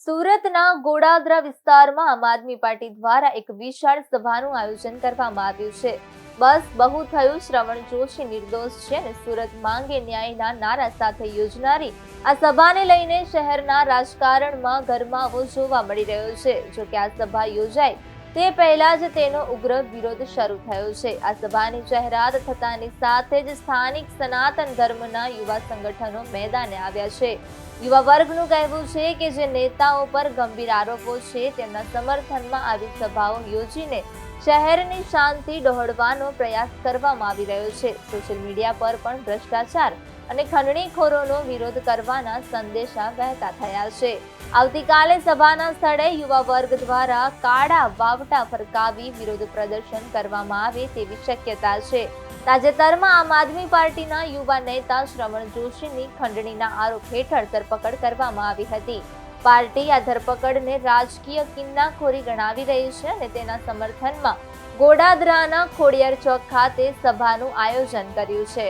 સુરતના ગોડાદરા વિસ્તારમાં આમ આદમી પાર્ટી દ્વારા એક વિશાળ સભાનું આયોજન કરવામાં આવ્યું છે. બસ બહુ થયું, શ્રવણ જોશી નિર્દોષ છે અને સુરત માંગે ન્યાયના નારા સાથે યોજનારી આ સભાને લઈને શહેરના રાજકારણમાં ગરમાવો જોવા મળી રહ્યો છે. જો કે આ સભા યોજાય તે પહેલા જ તેનો ઉગ્ર વિરોધ શરૂ થયો છે. આ સભાની જાહેરાત થતાની સાથે જ સ્થાનિક સનાતન ધર્મના યુવા સંગઠનો મેદાને આવ્યા છે. યુવા વર્ગનું કહેવું છે કે જે નેતાઓ પર ગંભીર આરોપો છે તેમના સમર્થનમાં આવી સભાઓ યોજીને શહેરની શાંતિ ડહોળવાનો પ્રયાસ કરવામાં આવી રહ્યો છે. સોશિયલ મીડિયા પર પણ ભ્રષ્ટાચાર અને ખંડણીખોરોનો વિરોધ કરવાના સંદેશા વહેતા થયા છે. આવતીકાલે સભાના સ્થળે યુવા વર્ગ દ્વારા કાળા વાવટા ફરકાવી વિરોધ પ્રદર્શન કરવામાં આવે તેવી શક્યતા છે. તાજેતરમાં આમ આદમી પાર્ટીના યુવા નેતા શ્રવણ જોશીની ખંડણીના આરોપ હેઠળ ધરપકડ કરવામાં આવી હતી. પાર્ટી આ ધરપકડને રાજકીય કિન્નાખોરી ગણાવી રહી છે અને તેના સમર્થનમાં ગોડાદરાના ખોડિયાર ચોક ખાતે સભાનું આયોજન કર્યું છે.